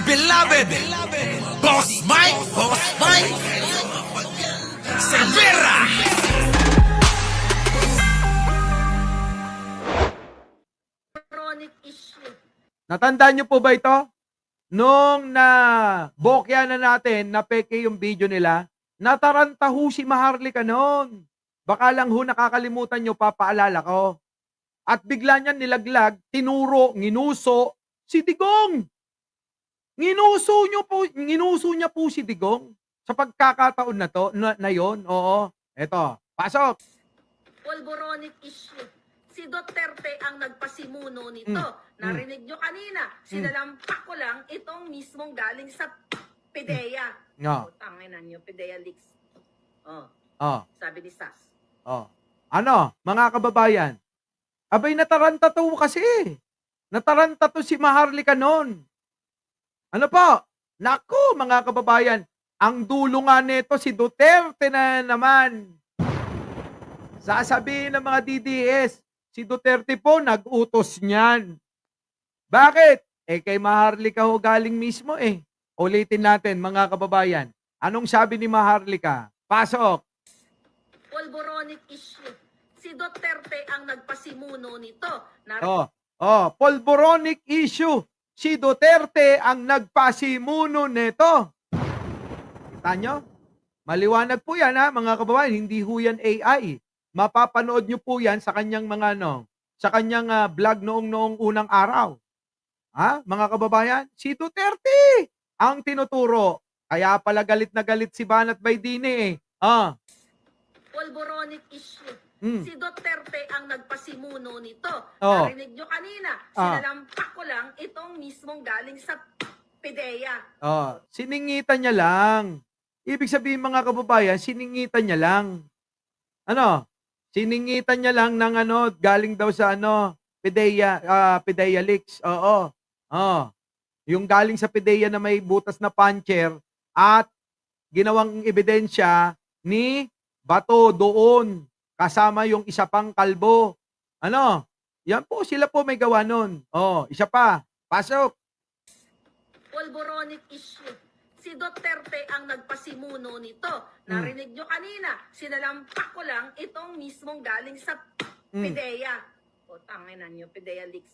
beloved, Boss Mike, Cervera. Chronic issue. Natandaan niyo po ba ito? Nung bokya na natin, na peke yung video nila, nataranta ho si Maharlika noon. Baka lang ho nakakalimutan niyo, papaalala ko. At bigla niya nilaglag, tinuro, nginuso si Digong. Nginuso niya po si Digong sa pagkakataon na to, na yon. Oo. Eto, pasok. Polboronic issue. Si Duterte ang nagpasimuno nito. Narinig nyo kanina, sinalampak ko lang itong mismong galing sa PIDEA. No. Tanginan nyo, PIDEA leaks. Oh. Sabi ni Sas. Oh. Ano, mga kababayan? Abay, nataranta to kasi. Nataranta to si Maharlika noon. Ano po? Naku, mga kababayan, ang dulo nga nito si Duterte na naman. Sasabihin ng mga DDS, si Duterte po nag-utos niyan. Bakit? Kay Maharlika ho galing mismo eh. Ulitin natin, mga kababayan. Anong sabi ni Maharlika? Pasok. Polboronic issue. Si Duterte ang nagpasimuno nito. Polboronic issue. Si Duterte ang nagpasimuno nito. Kita nyo? Maliwanag po yan ha, mga kababayan. Hindi ho yan AI. Mapapanood nyo po yan sa kanyang sa kanyang vlog noong unang araw. Ha, mga kababayan? Si Duterte ang tinuturo. Kaya pala galit na galit si Banat Baydini eh. Polboronic issue. Si Duterte ang nagpasimuno nito. Oh. Narinig nyo kanina, sinalampak ko lang itong mismong galing sa PIDEA. Siningitan niya lang. Ibig sabihin, mga kababayan, siningitan niya lang. Ano? Siningitan niya lang ng galing daw sa PIDEA leaks. Oo. Yung galing sa PIDEA na may butas na puncher at ginawang ebidensya ni Bato doon. Kasama yung isa pang kalbo. Yan po, sila po may gawa nun. Isa pa. Pasok. Polboronic issue. Si Duterte ang nagpasimuno nito. Narinig nyo kanina, sinalampak ko lang itong mismong galing sa PIDEA. Tanginan nyo, PIDEA leaks.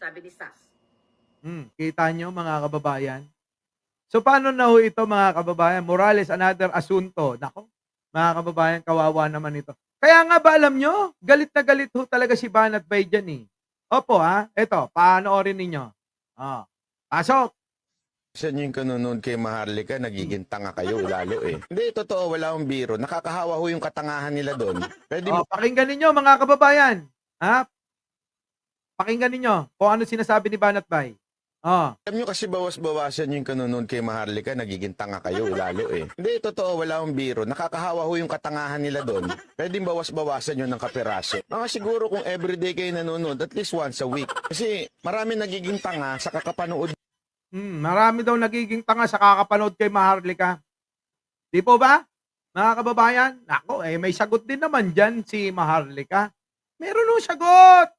Sabi ni Sas. Kita nyo, mga kababayan? So, paano na ho ito, mga kababayan? Morales, another asunto. Nako, mga kababayan, kawawa naman ito. Kaya nga ba, alam nyo, galit na galit ho talaga si Banat Bay dyan eh. Opo ha, eto, panoorin ninyo. Pasok. Sa yung kanunod kay Maharlika, nagiging tanga kayo lalo eh. Hindi, totoo, wala akong biro. Nakakahawa ho yung katangahan nila doon. Pwede mo... Pakinggan ninyo, mga kababayan. Ha? Pakinggan ninyo kung ano sinasabi ni Banat Bay. Alam nyo kasi bawas-bawasan yung kanunod kay Maharlika, nagiging tanga kayo lalo eh. Hindi, totoo, wala akong biro. Nakakahawa ho yung katangahan nila doon. Pwede bawas-bawasan yun ng kapiraso. Siguro kung everyday kayo nanonood, at least once a week. Kasi marami nagiging tanga sa kakapanood. Marami daw nagiging tanga sa kakapanood kay Maharlika. Di po ba? Mga kababayan? Nako, may sagot din naman dyan si Maharlika. Meron nung sagot.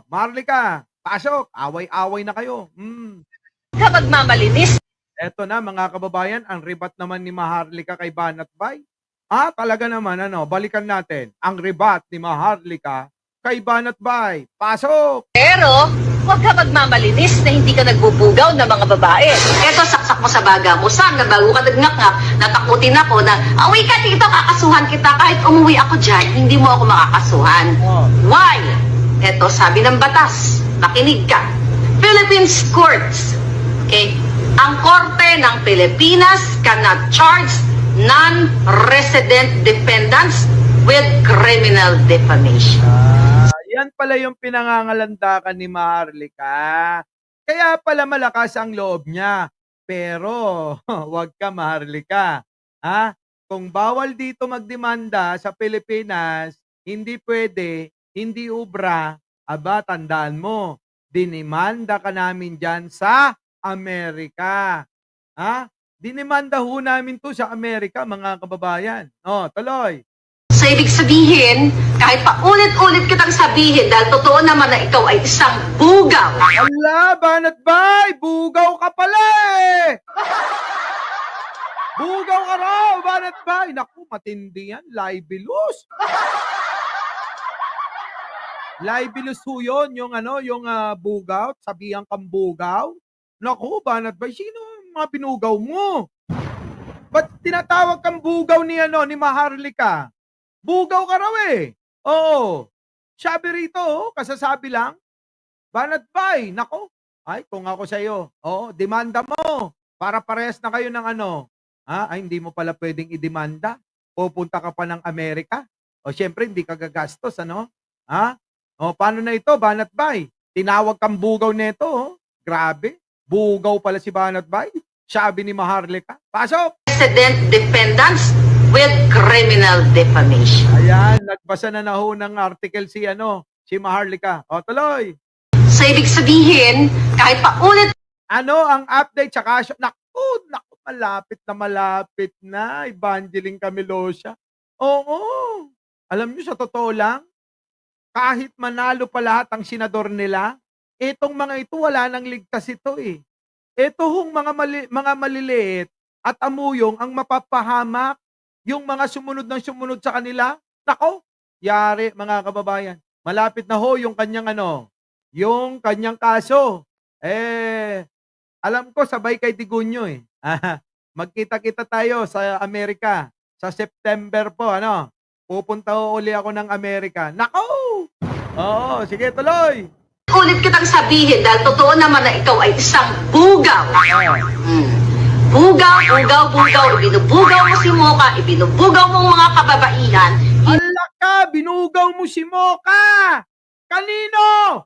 Maharlika, pasok. Away-away na kayo. Kapag mamalinis. Eto na, mga kababayan, ang rebat naman ni Maharlika kay Banat Bay. Talaga naman, balikan natin. Ang rebat ni Maharlika kay Banat Bay. Pasok! Pero, huwag ka magmamalinis na hindi ka nagbubugaw ng mga babae. Eto, saksak mo sa baga mo. Sana bago ka nagnaknak, natakutin ako na, awi ka dito, kakasuhan kita. Kahit umuwi ako dyan, hindi mo ako makakasuhan. Why? Eto, sabi ng batas, makinig ka. Philippines courts. Okay? Ang korte ng Pilipinas cannot charge non-resident defendants with criminal defamation. Yan pala yung pinangangalandakan ni Maharlika. Kaya pala malakas ang loob niya. Pero, wag ka Maharlika. Kung bawal dito magdemanda sa Pilipinas, hindi pwede, hindi ubra, tandaan mo, dinimanda ka namin dyan sa Amerika. Dinimanda ho namin to sa Amerika, mga kababayan. Tuloy. Sa ibig sabihin, kahit pa ulit-ulit kitang sabihin dahil totoo naman na ikaw ay isang bugaw. Ala, Banat Bay! Bugaw ka pala eh! Bugaw ka raw, Banat Bay! Naku, matindi yan. Libelous. Libelous ho yun, yung bugaw, sabihan kang bugaw. Naku, Banat Bay, sino ang mga binugaw mo? Ba't tinatawag kang bugaw ni Maharlika? Bugaw ka raw eh. Oo. Sabi rito, kasasabi lang, Banat Bay, nako. Ay, kung ako sa'yo, demanda mo. Para parehas na kayo ng Ay, hindi mo pala pwedeng idemanda. Pupunta ka pa ng Amerika. O, syempre, hindi ka gagastos, Ha? O, paano na ito, Banat Bay? Tinawag kang bugaw nito, Grabe. Bugaw pala si Banat Bay. Sabi ni Maharlika. Pasok! President defendants with criminal defamation. Ayan, nagbasa na ho ng article si Maharlika. O, tuloy. So, ibig sabihin, kahit pa ulit Ano ang update sa kaso? Naku, malapit na. Evangeline Camilosia. Oo. Alam nyo, sa totoo lang, kahit manalo pa lahat ang senador nila, itong mga ito, wala nang ligtas ito eh. Ito hong mga maliliit at amuyong ang mapapahamak yung mga sumunod sa kanila. Nako, yari mga kababayan. Malapit na ho yung kanyang yung kanyang kaso. Alam ko sabay kay Tigunyo eh. Magkita-kita tayo sa Amerika sa September po, Pupunta ho uli ako ng Amerika. Nako! Oo, sige tuloy. ulit kitang sabihin dahil totoo naman na ikaw ay isang bugaw. Bugaw. Ibinubugaw mo si Mocha, ibinubugaw mo mga kababaihan. Ala ka, binugaw mo si Mocha! Kanino?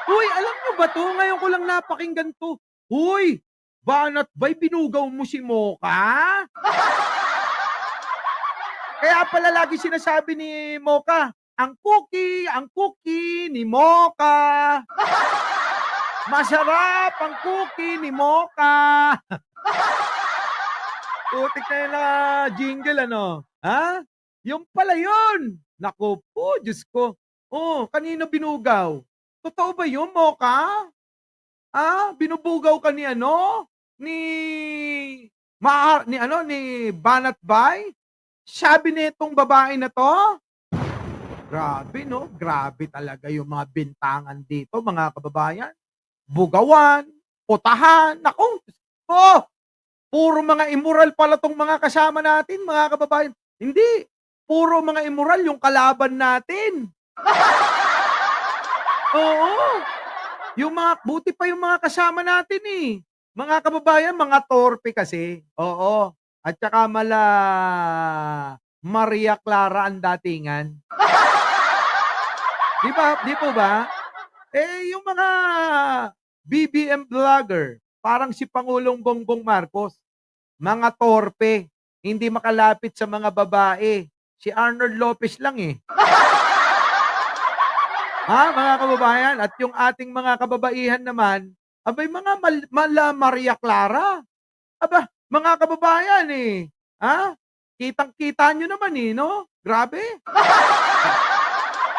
Uy, alam nyo ba to? Ngayon ko lang napakinggan to. Uy, Banat Bay, binugaw mo si Mocha? Kaya pala lagi sinasabi ni Mocha, ang cookie ni Mocha. Masarap ang cookie ni Mocha. Putik na yun na jingle, Ha? Yung pala yun. Naku po, Diyos ko. Oh, kanino binugaw? Totoo ba yun, Mocha? Binubugaw ka ni ni Banat Bay? Sabi nitong babae na to? Grabe, no? Grabe talaga yung mga bintangan dito, mga kababayan. Bugawan, putahan, naku, puro mga immoral pala tong mga kasama natin, mga kababayan. Hindi, puro mga immoral yung kalaban natin. Oo, buti pa yung mga kasama natin eh. Mga kababayan, mga torpe kasi. Oo, at saka Maria Clara ang datingan. Di po ba? Yung mga BBM vlogger, parang si Pangulong Bongbong Marcos, mga torpe, hindi makalapit sa mga babae. Si Arnold Lopez lang eh. Mga kababayan, at yung ating mga kababaihan naman, abay mga Maria Clara. Aba, mga kababayan eh. Kitang-kita nyo naman eh, no? Grabe.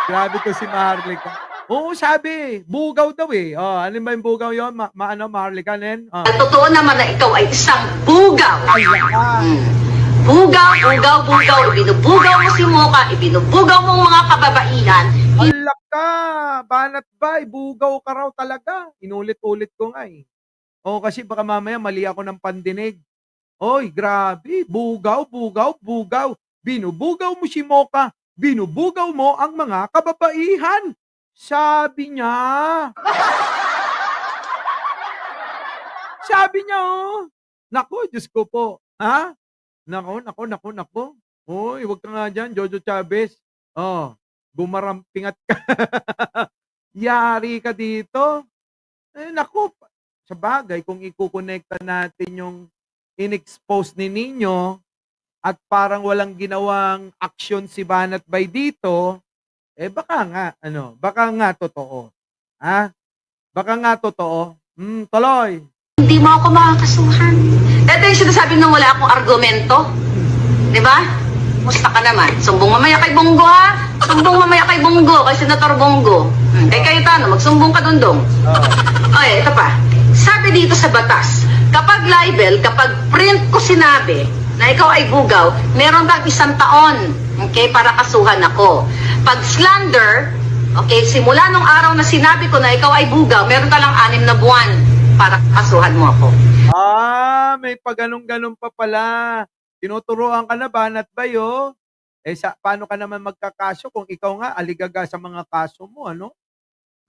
Grabe to si Maharlika. Oo, sabi, bugaw daw eh. Ano ba yung bugaw yun? Maharlika nin? Totoo naman na ikaw ay isang bugaw. Bugaw. Ibinubugaw mo si Mocha, ibinubugaw mo mga kababaihan. Ala ka, Banat Bay, bugaw ka raw talaga. Inulit-ulit ko nga eh. Kasi baka mamaya mali ako ng pandinig. Oy, grabe, bugaw. Binubugaw mo si Mocha, binubugaw mo ang mga kababaihan. Sabi niya. Naku, Diyos ko po. Naku. Uy, wag ka nga dyan, Jojo Chavez. Gumarampingat ka. Yari ka dito. Naku, sa bagay, kung ikukonekta natin yung in-expose ni Nino at parang walang ginawang aksyon si Banat Bay dito, baka nga totoo. Baka nga totoo. Tuloy. Hindi mo ako makakasuhan. Ito yung sinasabi nang wala akong argumento. Di ba? Musta ka naman? Sumbong mamaya kay Bongo ha? Sumbong mamaya kay Bongo, kay Senator Bongo. Kay Cayetano, magsumbong ka dundong. Okay, ito pa. Sabi dito sa batas, kapag libel, kapag print ko sinabi na ikaw ay bugaw, meron kang 1 taon, okay, para kasuhan ako. Pag slander, okay, simula nung araw na sinabi ko na ikaw ay bugaw, meron ka lang 6 na buwan para kasuhan mo ako. May paganong-ganon pa pala. Tinuturuan ka na Banat Bayo. Paano ka naman magkakaso kung ikaw nga aligaga sa mga kaso mo, ano?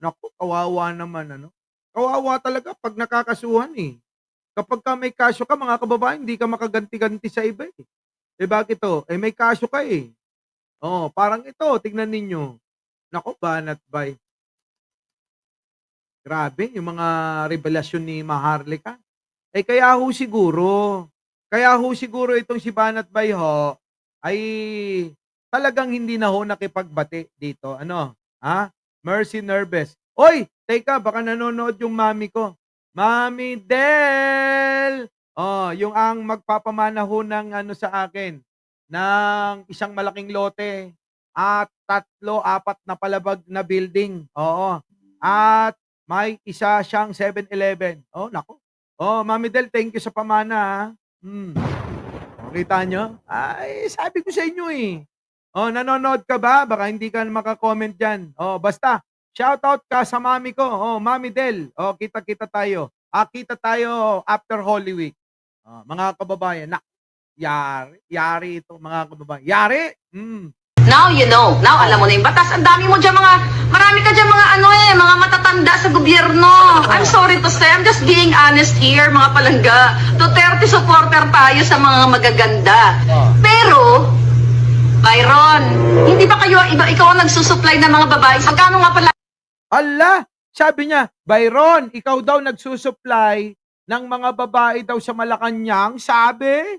Naku, kawawa naman, ano? Kawawa talaga pag nakakasuhan, eh. Kapag ka may kaso ka, mga kababayan, hindi ka makaganti-ganti sa iba, eh. Bakit to? May kaso ka, eh. Parang ito, tignan ninyo. Naku, Banat Bay. Grabe, yung mga revelasyon ni Maharlika. Kaya ho siguro itong si Banat Bay ho, ay talagang hindi na ho nakipagbati dito. Ano? Mercy Nervous. Oy, teka, baka nanonood yung mami ko. Mami Del! Yung ang magpapamana ho ng ano sa akin, ng isang malaking lote at 3, 4 na palabag na building. Oo. At may isa siyang 7-Eleven. Nako. Mami Del, thank you sa pamana, ha. Kita nyo? Ay, sabi ko sa inyo, eh. Nanonood ka ba? Baka hindi ka makakomment dyan. Basta, shoutout ka sa mami ko. Mami Del. Kita-kita tayo. Kita tayo after Holy Week. Mga kababayan, yari ito, mga kababayan. Yari! Now you know. Now alam mo na yung batas. Ang dami mo dyan marami ka dyan mga matatanda sa gobyerno. I'm sorry to say, I'm just being honest here, mga palangga. Duterte supporter tayo sa mga magaganda. Pero, Byron, hindi ba ikaw ang nagsusupply ng mga babae? Magkano nga pala? Ala! Sabi niya, Byron, ikaw daw nagsusupply ng mga babae daw sa Malacanang, sabi?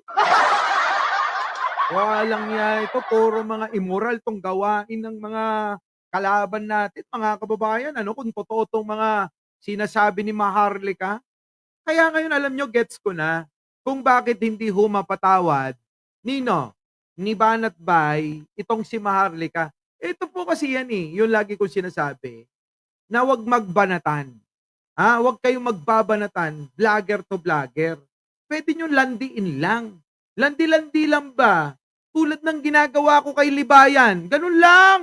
Walang niya ito, puro mga immoral tong gawain ng mga kalaban natin, mga kababayan. Kung totoo tong mga sinasabi ni Maharlika. Kaya ngayon, alam nyo, gets ko na kung bakit hindi humapatawad ni Banat Bay, itong si Maharlika. Ito po kasi yan, yung lagi kong sinasabi, na wag magbanatan. Wag kayong magbabanatan, vlogger to vlogger. Pwede nyo landiin lang. Landi-landi lang ba? Tulad ng ginagawa ko kay Libayan. Ganun lang.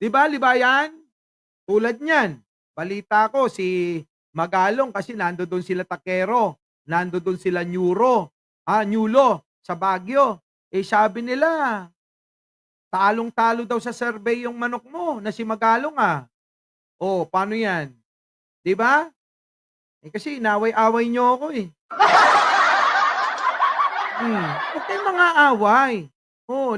Diba, Libayan? Tulad niyan. Balita ko, si Magalong, kasi nando doon sila Takero. Nando doon sila Nyulo, sa Baguio. Sabi nila, talong-talo daw sa survey yung manok mo, na si Magalong, paano yan? Diba? Kasi inaway-away nyo ako, Huwag kayong mga away.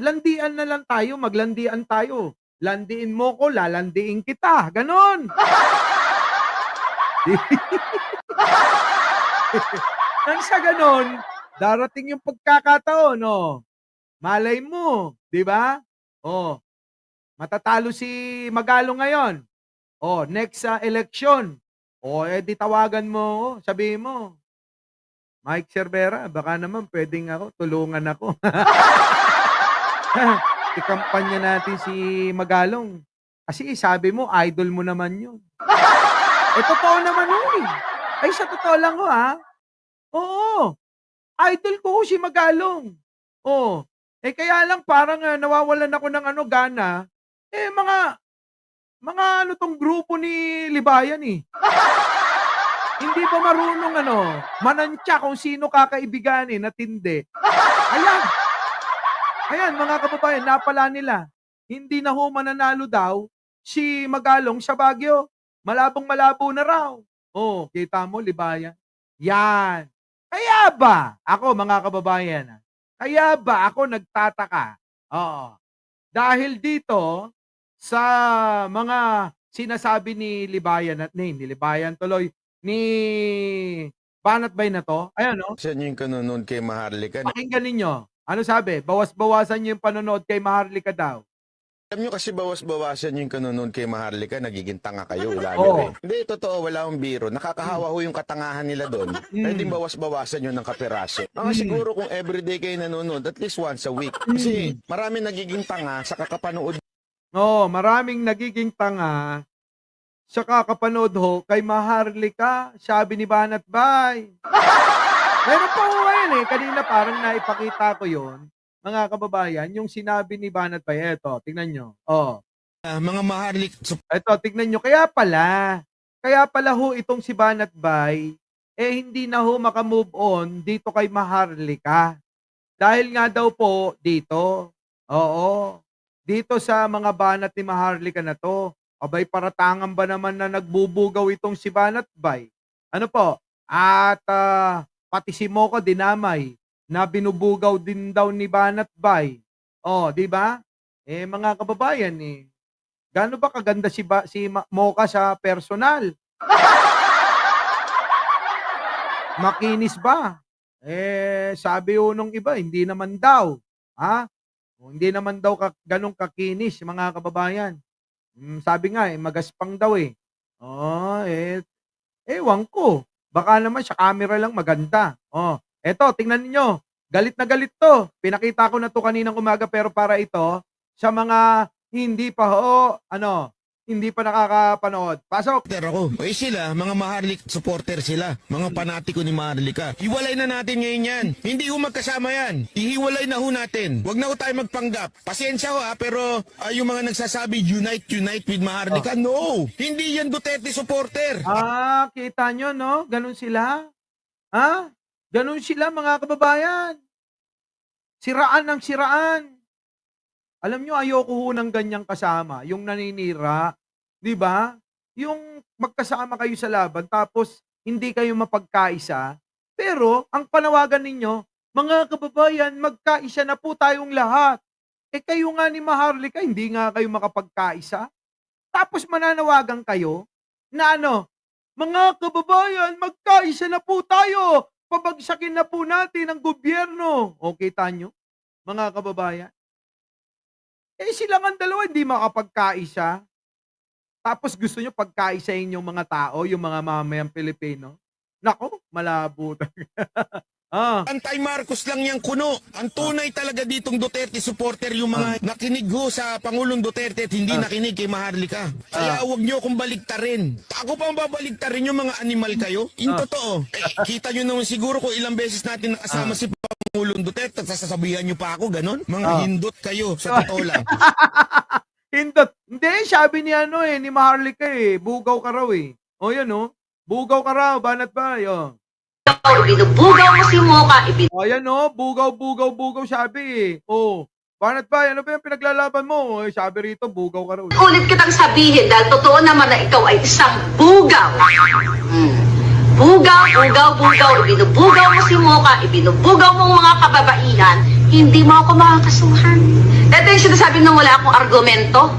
Landian na lang tayo, maglandian tayo. Landiin mo ko, lalandiin kita. Ganon. Nang sa ganon, darating yung pagkakataon, malay mo, di ba? Matatalo si Magalong ngayon. Next election. Di tawagan mo, sabihin mo, Mike Cervera, baka naman pwedeng tulungan ako. Ikampanya natin si Magalong. Kasi sabi mo, idol mo naman yun. Totoo naman yun. Sa totoo lang Oo. Idol ko si Magalong. Kaya lang parang nawawalan ako ng gana. Mga tong grupo ni Libayan, Hindi ba marunong manantya kung sino kakaibiganin na tindi? Ayan, mga kababayan, napala nila. Hindi na mananalo daw si Magalong sa Baguio. Malabong-malabo na raw. Kita mo, Libayan? Yan. Kaya ba, ako mga kababayan, kaya ba ako nagtataka? Dahil dito, sa mga sinasabi ni Libayan at ni Libayan tuloy, ni Banat Bay na to, ayan Saan yung kanonood kay Maharlika? pakinggan ninyo. Ano sabi? Bawas-bawasan niyo yung panonood kay Maharlika daw. Alam nyo kasi bawas-bawasan yung kanunod kay Maharlika, nagiging tanga kayo, Oo. lalo eh. Hindi, totoo, wala akong biro. Nakakahawa ho yung katangahan nila doon. Pwedeng bawas-bawasan yun ng kapiraso. Siguro kung everyday kayo nanonood, at least once a week. Kasi marami nagiging tanga sa kakapanood Oo, maraming nagiging tanga sa kakapanood ho kay Maharlika, sabi ni Banat Bay. Meron pa ho ngayon eh. Kanina parang naipakita ko yon, mga kababayan, yung sinabi ni Banat Bay. Eto, tingnan nyo. Oh, Mga Maharlik, eto, tingnan nyo. Kaya pala ho itong si Banat Bay, hindi na ho makamove on dito kay Maharlika. Dahil nga daw po dito, oo, dito sa mga banat ni Maharlika na to, abay paratangan ba naman na nagbubugaw itong si Banat Bay? Ano po? At pati si Mocha dinamay na binubugaw din daw ni Banat Bay. Oh, di ba? Mga kababayan gaano ba kaganda si Mocha sa personal? Makinis ba? Sabi ho nung iba, hindi naman daw. Ha? Hindi naman daw ganong kakinis, mga kababayan. Sabi nga, magaspang daw eh. Oh, ewan ko. Baka naman sa camera lang maganda. Oh, eto, tingnan niyo. Galit na galit to. Pinakita ko na to kaninang umaga pero para ito sa mga hindi pa hindi pa nakakapanood. Pasok. ako. Sila, mga Maharlik supporter sila. Mga panatiko ni Maharlika. Hiwalay na natin ngayon yan. Hindi ho magkasama yan. Ihiwalay na ho natin. Huwag na ho tayo magpanggap. Pasensya ho pero yung mga nagsasabi, unite with Maharlika. No! Hindi yan Duterte supporter. Kita nyo, no? Ganun sila. Ganun sila, mga kababayan. Siraan ng siraan. Alam nyo, ayoko ho ng ganyang kasama. Yung naninira, di ba? Yung magkasama kayo sa laban, tapos hindi kayo mapagkaisa. Pero, ang panawagan ninyo, mga kababayan, magkaisa na po tayong lahat. Kayo nga ni Maharlika, hindi nga kayo makapagkaisa. Tapos mananawagan kayo na mga kababayan, magkaisa na po tayo. Pabagsakin na po natin ang gobyerno. Okay, tanyo, mga kababayan. Silang ang dalawa hindi makapagkaisa. Tapos gusto nyo pagkaisahin yung mga tao, yung mga mamayang Pilipino. Nako, malabo talaga. Anti-Marcos lang yung kuno. Ang tunay talaga ditong Duterte supporter yung mga nakinig ho sa Pangulong Duterte at hindi nakinig kay Maharlika. Kaya huwag nyo akong baligtarin. Ako pa ang babaligtarin yung mga animal kayo. Yung totoo. Kita nyo naman siguro kung ilang beses natin nakasama si Pangulong Duterte at sasabihan nyo pa ako, ganon? Mga hindot kayo, sa totoo lang. Hindot. Hindi, sabi ni ni Maharlika bugaw ka raw O yan bugaw ka raw, Banat Bay. Binubugaw mo si Mocha, O yan bugaw sabi Banat Bay, ano ba yung pinaglalaban mo? Sabi rito, bugaw ka raw. ulit kitang sabihin dahil totoo naman na ikaw ay isang bugaw. Bugaw. Ibinubugaw mo si Mocha, ibinubugaw mo mga kababaihan, hindi mo ako makakasuhan. Ito yung sinasabi nang wala akong argumento.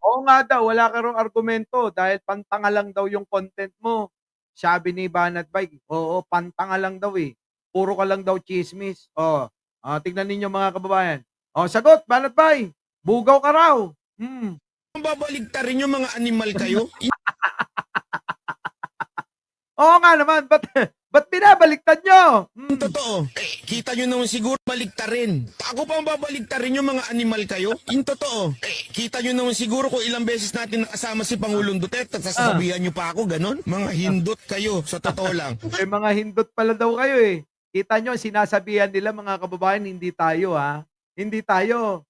Oo nga daw, wala ka raw argumento dahil pantanga lang daw yung content mo. Sabi ni Banat Bay, oo, pantanga lang daw Puro ka lang daw chismis. Tignan ninyo mga kababayan. Sagot, Banat Bay, bugaw ka raw. Ang babaligtarin yung mga animal kayo. Oo nga naman, ba't binabaliktad nyo? Totoo. Kita nyo naman siguro baligtarin. Ako pa ang babaligtarin yung mga animal kayo. Yung totoo. Kita nyo naman siguro kung ilang beses natin nakasama si Pangulong Duterte at sasabihan nyo pa ako, ganon? Mga hindot kayo, sa totoo lang. Mga hindot pala daw kayo Kita nyo, sinasabihan nila mga kababayan, hindi tayo Hindi tayo.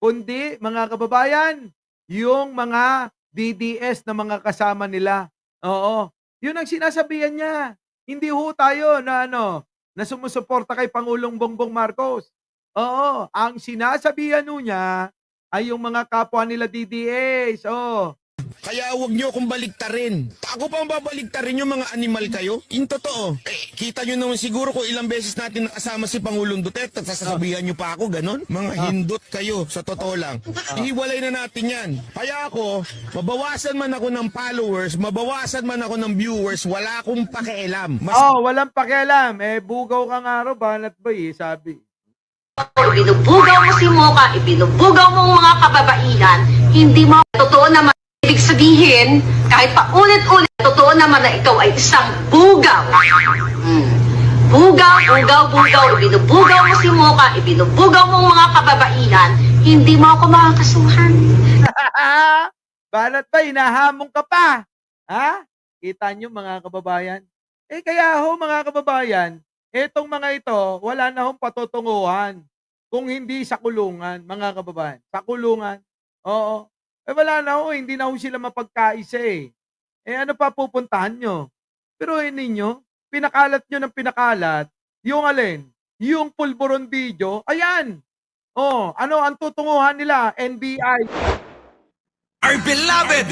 Kundi, mga kababayan, yung mga DDS na mga kasama nila. Oo. Yun ang sinasabihan niya. Hindi ho tayo na na sumusuporta kay Pangulong Bongbong Marcos. Oo, ang sinasabihan niya ay yung mga kapwa nila DDS. Kaya huwag nyo akong baligtarin. Ako pa ang babaligtarin yung mga animal kayo. Yung totoo. Kita nyo naman siguro kung ilang beses natin nakasama si Pangulong Duterte at sasabihan nyo pa ako, ganon? Mga hindot kayo, sa totoo lang. Ihiwalay na natin yan. Kaya ako, mabawasan man ako ng followers, mabawasan man ako ng viewers, wala akong pakialam. Walang pakialam. Bugaw ka nga raw, Banat Bay, sabi. ibinubugaw mo si Mocha, ibinubugaw mo ang mga kababaihan, hindi mo, totoo naman, ibig sabihin, kahit pa ulit-ulit, totoo naman na ikaw ay isang bugaw. Bugaw, ibinubugaw mo si Mocha, ibinubugaw mo ang mga kababaihan, hindi mo ako makakasuhan. Banat pa, hinahamon ka pa. Ha? Kita nyo mga kababayan? Kaya ho mga kababayan, etong mga ito, wala na hong patutunguhan. Kung hindi sa kulungan, mga kababayan. Sa kulungan. Oo. Wala na ho, hindi na ho sila mapagkaisa eh. Ano pa pupuntahan nyo? Pero ninyo, pinakalat nyo ng pinakalat, yung alin? Yung pulburon video, ayan. Ano ang tutunguhan nila? NBI. Our beloved